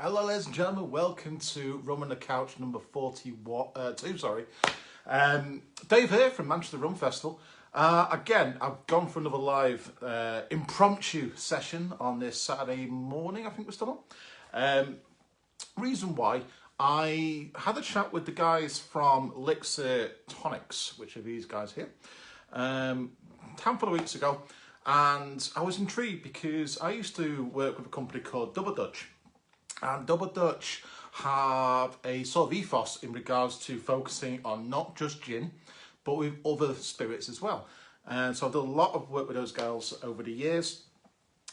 Hello ladies and gentlemen, welcome to Rum on the Couch number 42, Dave here from Manchester Rum Festival. Again, I've gone for another live impromptu session on this Saturday morning, I think we're still on. Reason why, I had a chat with the guys from Lixir Tonics, which are these guys here, a handful of weeks ago, and I was intrigued because I used to work with a company called Double Dutch. And Double Dutch have a sort of ethos in regards to focusing on not just gin, but with other spirits as well. And so I've done a lot of work with those guys over the years.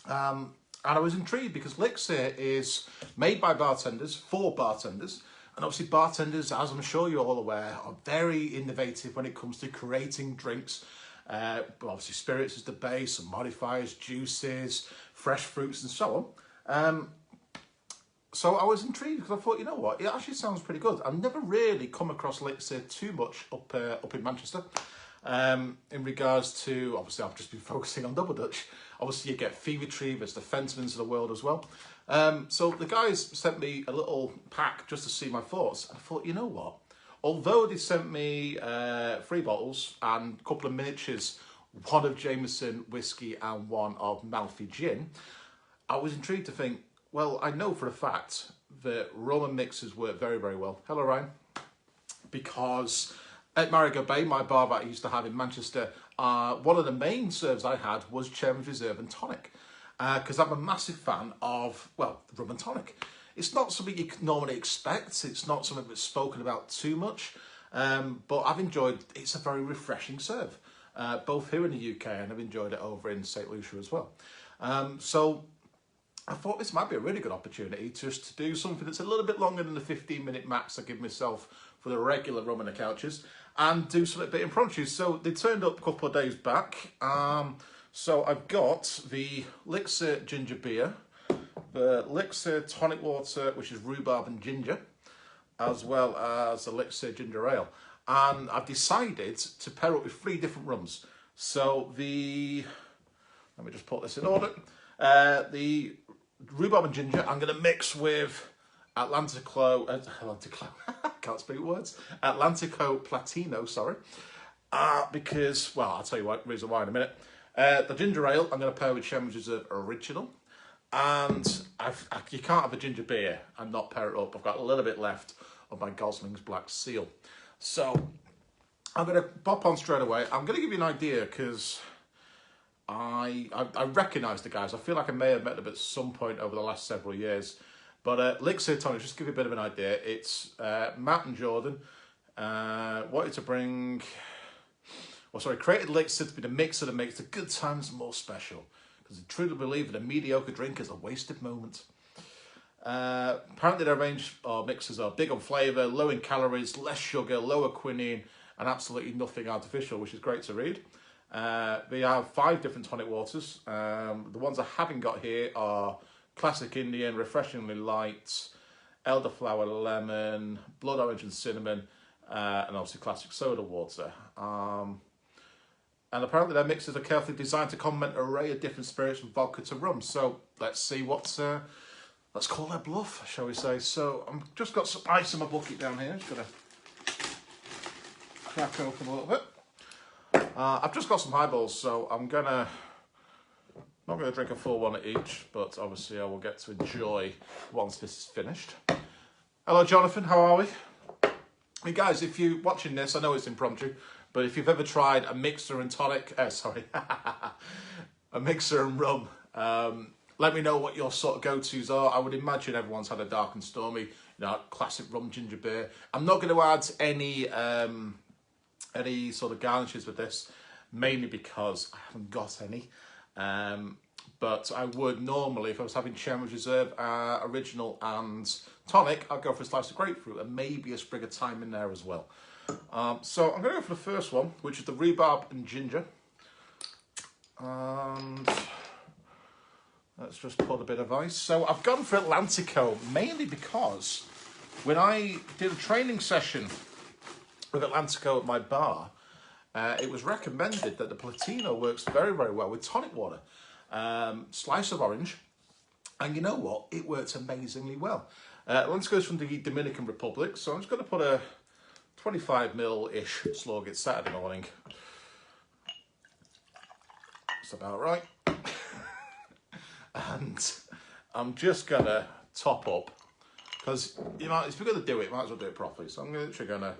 And I was intrigued because Lixir is made by bartenders, for bartenders. And obviously bartenders, as I'm sure you're all aware, are very innovative when it comes to creating drinks. But obviously spirits is the base, and modifiers, juices, fresh fruits and so on. So I was intrigued because I thought, you know what, it actually sounds pretty good. I've never really come across Lixir too much up in Manchester. In regards to, obviously I've just been focusing on Double Dutch. Obviously you get Fever-Tree, there's the Fentimans of the world as well. So the guys sent me a little pack just to see my thoughts. And I thought, you know what, although they sent me 3 bottles and a couple of miniatures, one of Jameson whiskey and one of Malfi gin, I was intrigued to think, well, I know for a fact that rum and mixers work very, very well. Hello, Ryan. Because at Marigot Bay, my bar that I used to have in Manchester, one of the main serves I had was Chairman's Reserve and tonic. Because I'm a massive fan of, well, rum and tonic. It's not something you normally expect. It's not something that's spoken about too much. But I've enjoyed, it's a very refreshing serve. Both here in the UK, and I've enjoyed it over in St. Lucia as well. So I thought this might be a really good opportunity just to do something that's a little bit longer than the 15-minute max I give myself for the regular Rum on the Couches, and do something a bit impromptu. So they turned up a couple of days back. So I've got the Lixir ginger beer, the Lixir tonic water, which is rhubarb and ginger, as well as the Lixir ginger ale. And I've decided to pair up with 3 different rums. So let me just put this in order. The rhubarb and ginger I'm going to mix with Atlantico Platino, sorry. Because, well, I'll tell you what, reason why in a minute. The ginger ale I'm going to pair with Chairman's Reserve Original. And you can't have a ginger beer and not pair it up. I've got a little bit left of my Goslings Black Seal. So I'm going to pop on straight away. I'm going to give you an idea because I recognise the guys. I feel like I may have met them at some point over the last several years. But Lixir Tonic, just to give you a bit of an idea, it's Matt and Jordan wanted to bring, created Lixir to be the mixer that makes the good times more special. Because they truly believe that a mediocre drink is a wasted moment. Apparently their range of mixers are big on flavour, low in calories, less sugar, lower quinine, and absolutely nothing artificial, which is great to read. They have 5 different tonic waters. The ones I haven't got here are Classic Indian, Refreshingly Light, Elderflower Lemon, Blood Orange and Cinnamon, and obviously Classic Soda Water. And apparently their mixes are carefully designed to complement an array of different spirits from vodka to rum. So let's see what's, let's call their bluff, shall we say. So I've just got some ice in my bucket down here. Just going to crack open a little bit. I've just got some highballs, so I'm not gonna drink a full one at each, but obviously I will get to enjoy once this is finished. Hello, Jonathan. How are we? Hey guys, if you're watching this, I know it's impromptu, but if you've ever tried a mixer and tonic, a mixer and rum, let me know what your sort of go-tos are. I would imagine everyone's had a dark and stormy, classic rum ginger beer. I'm not going to add any sort of garnishes with this, mainly because I haven't got any. But I would normally, if I was having Chairman's Reserve Original and tonic, I'd go for a slice of grapefruit and maybe a sprig of thyme in there as well. So I'm going to go for the first one, which is the rhubarb and ginger. And let's just put a bit of ice. So I've gone for Atlantico, mainly because when I did a training session with Atlantico at my bar, it was recommended that the Platino works very, very well with tonic water. Slice of orange, And you know what? It works amazingly well. Atlantico's from the Dominican Republic, so I'm just going to put a 25ml-ish slug. It's Saturday morning. That's about right. And I'm just going to top up, because if you're going to do it, you might as well do it properly. So I'm literally going to,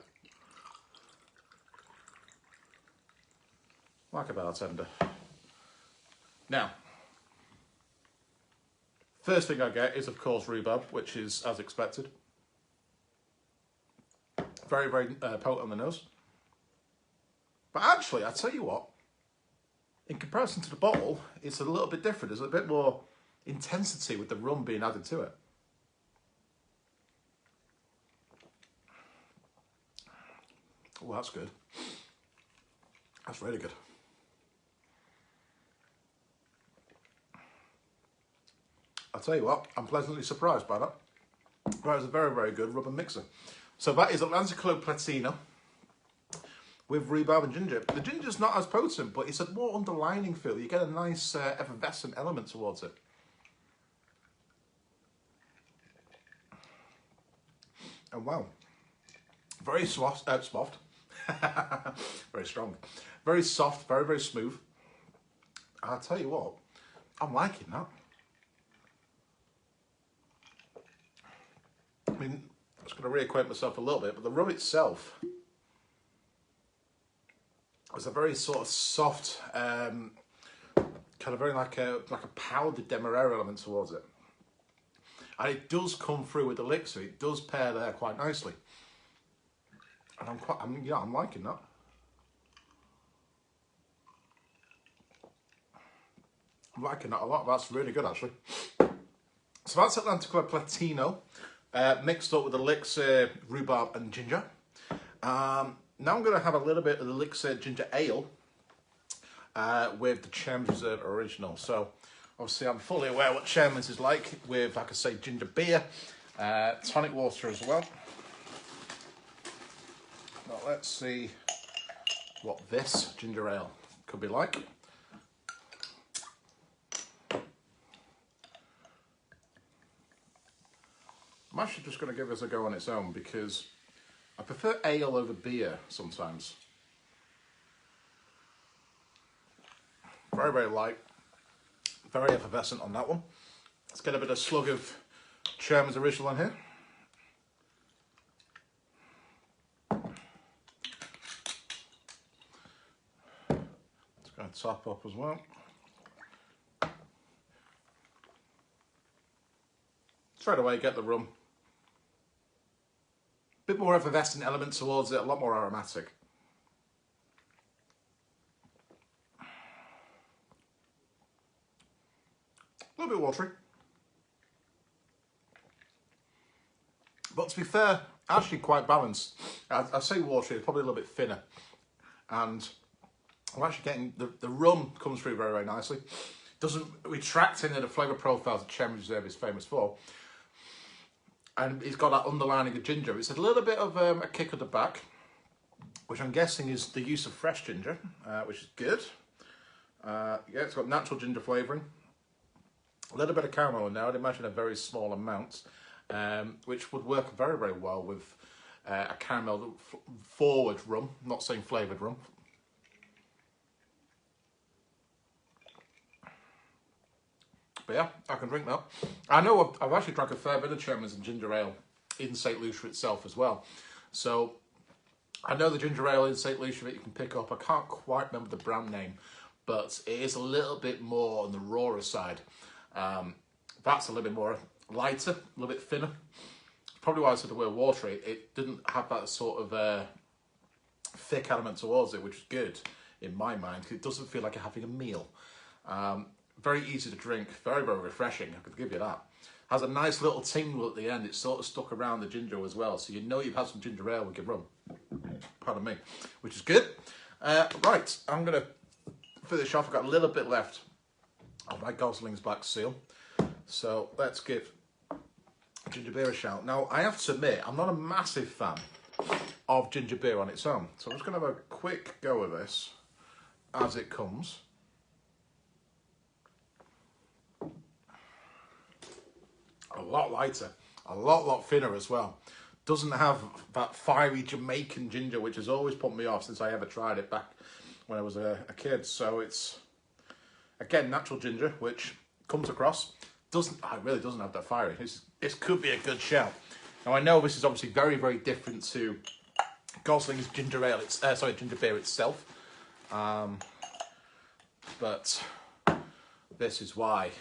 like a bartender. Now, first thing I get is, of course, rhubarb, which is as expected. Very, very potent on the nose. But actually, I tell you what, in comparison to the bottle, it's a little bit different. There's a bit more intensity with the rum being added to it. Oh, that's good. That's really good. I'll tell you what, I'm pleasantly surprised by that. That is a very, very good rub and mixer. So that is Atlantico Platino with rhubarb and ginger. The ginger's not as potent, but it's a more underlining feel. You get a nice effervescent element towards it. And wow, very soft, very strong, very soft, very, very smooth. I'll tell you what, I'm liking that. I mean, I'm just going to reacquaint myself a little bit, but the rum itself is a very sort of soft, kind of very like a powdered demerara element towards it. And it does come through with the Lixir. It does pair there quite nicely. And I'm liking that. I'm liking that a lot. That's really good, actually. So that's Atlantico Platino, mixed up with the Lixir rhubarb and ginger. Now I'm going to have a little bit of the Lixir ginger ale with the Chairman's Reserve Original. So obviously I'm fully aware what Chairman's is like with, like I say, ginger beer, tonic water as well. Now let's see what this ginger ale could be like. I'm actually just going to give this a go on its own because I prefer ale over beer sometimes. Very, very light. Very effervescent on that one. Let's get a bit of slug of Chairman's Original in here. It's going to top up as well. Straight away get the rum. Bit more effervescent element towards it, a lot more aromatic. A little bit watery. But to be fair, actually quite balanced. I say watery, it's probably a little bit thinner. And I'm actually getting, the rum comes through very, very nicely. Doesn't retract into the flavour profile that Chairman's Reserve is famous for. And it's got that underlining of ginger. It's a little bit of a kick at the back, which I'm guessing is the use of fresh ginger, which is good. Yeah, it's got natural ginger flavouring. A little bit of caramel in there. I'd imagine a very small amount, which would work very, very well with a caramel forward rum, not saying flavoured rum. But yeah, I can drink that. I know I've actually drank a fair bit of Chairman's and ginger ale in St. Lucia itself as well. So I know the ginger ale in St. Lucia that you can pick up. I can't quite remember the brand name, but it is a little bit more on the rawer side. That's a little bit more lighter, a little bit thinner. Probably why I said the word watery. It didn't have that sort of thick element towards it, which is good in my mind. It doesn't feel like you're having a meal. Very easy to drink, very, very refreshing, I could give you that. Has a nice little tingle at the end. It's sort of stuck around the ginger as well, so you know you've had some ginger ale with your rum. Pardon me, which is good. Right, I'm going to finish off. I've got a little bit left of my Goslings Black Seal. So let's give ginger beer a shout. Now, I have to admit, I'm not a massive fan of ginger beer on its own. So I'm just going to have a quick go of this as it comes. lot lighter, a lot thinner as well. Doesn't have that fiery Jamaican ginger, which has always put me off since I ever tried it back when I was a kid. So it's, again, natural ginger, which comes across. It really doesn't have that fiery. This could be a good shout. Now I know this is obviously very different to Goslings ginger ale. Ginger beer itself. But this is why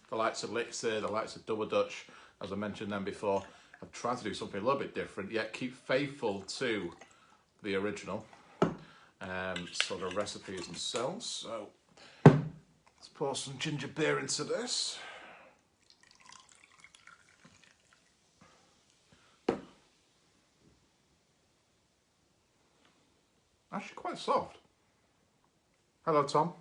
the likes of Lixir, the likes of Double Dutch, as I mentioned them before, have tried to do something a little bit different, yet keep faithful to the original sort of recipes themselves. So let's pour some ginger beer into this. Actually quite soft. Hello, Tom.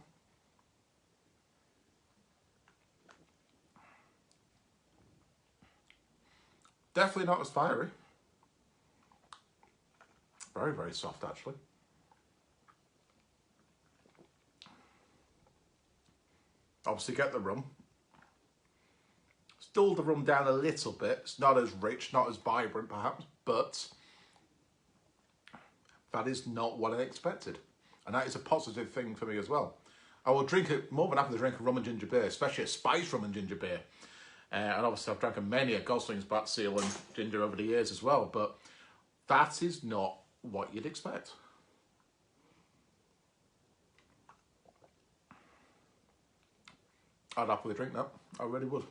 Definitely not as fiery. Very soft, actually. Obviously get the rum. Dull the rum down a little bit. It's not as rich, not as vibrant perhaps, but that is not what I expected. And that is a positive thing for me as well. I will drink it more than happy to drink a rum and ginger beer, especially a spice rum and ginger beer. And obviously I've drank many a Goslings Black Seal and ginger over the years as well, but that is not what you'd expect. I'd happily drink that, I really would.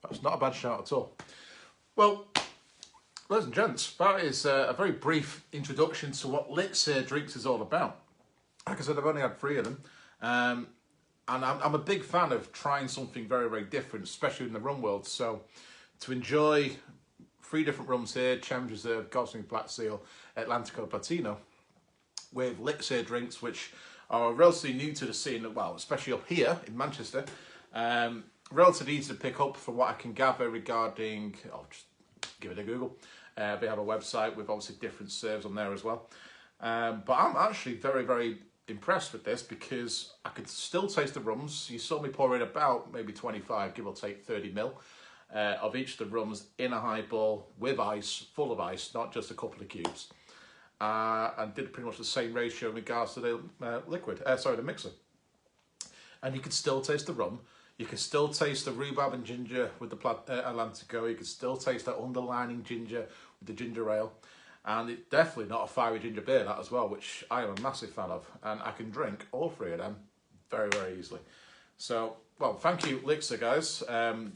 That's not a bad shout at all. Well, ladies and gents, that is a very brief introduction to what Lixir Drinks is all about. Like I said, I've only had 3 of them. And I'm a big fan of trying something very different, especially in the rum world. So to enjoy 3 different rums here, Chems Reserve, Goslings Black Seal, Atlantico Platino, with Lixir Drinks, which are relatively new to the scene, well, especially up here in Manchester. Relatively easy to pick up from what I can gather regarding, I'll just give it a Google. They have a website with obviously different serves on there as well. But I'm actually very impressed with this because I could still taste the rums. You saw me pour in about maybe 25, give or take 30 ml of each of the rums in a highball with ice, full of ice, not just a couple of cubes. And did pretty much the same ratio in regards to the the mixer. And you could still taste the rum. You can still taste the rhubarb and ginger with the Atlantico. You can still taste that underlining ginger with the ginger ale. And it's definitely not a fiery ginger beer, that as well, which I am a massive fan of. And I can drink all 3 of them very easily. So, well, thank you, Lixir, guys.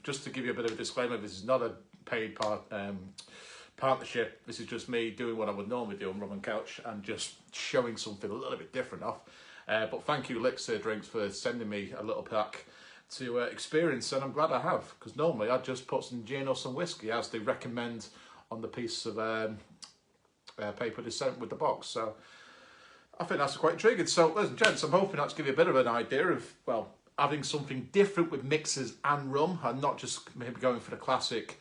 Just to give you a bit of a disclaimer, this is not a paid partnership. This is just me doing what I would normally do on Rum and Couch and just showing something a little bit different off. But thank you, Lixir Drinks, for sending me a little pack to experience, and I'm glad I have, because normally I'd just put some gin or some whiskey as they recommend on the piece of paper they sent with the box. So I think that's quite intriguing. So, ladies and gents, I'm hoping that's give you a bit of an idea of, well, having something different with mixers and rum, and not just maybe going for the classic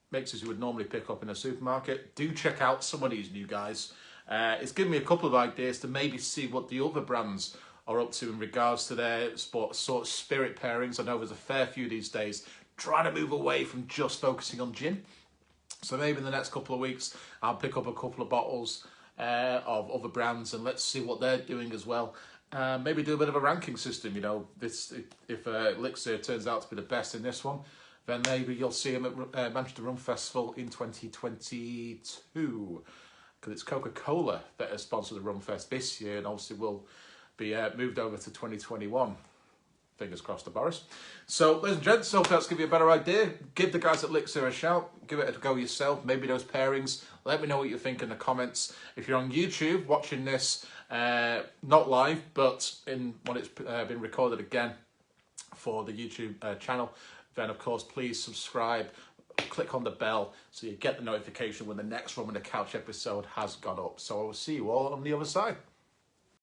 mixers you would normally pick up in a supermarket. Do check out some of these new guys. It's given me a couple of ideas to maybe see what the other brands are up to in regards to their sort of spirit pairings. I know there's a fair few these days trying to move away from just focusing on gin. So maybe in the next couple of weeks, I'll pick up a couple of bottles of other brands and let's see what they're doing as well. Maybe do a bit of a ranking system, you know. If Lixir turns out to be the best in this one, then maybe you'll see him at Manchester Rum Festival in 2022. Because it's Coca-Cola that has sponsored the Rum Fest this year, and obviously will be moved over to 2021. Fingers crossed to Boris. So, ladies and gents, hope that's give you a better idea. Give the guys at Lixir a shout. Give it a go yourself. Maybe those pairings. Let me know what you think in the comments. If you're on YouTube watching this, not live, but when it's been recorded again for the YouTube channel, then of course please subscribe. Click on the bell so you get the notification when the next Rum on the Couch episode has gone up. So I will see you all on the other side.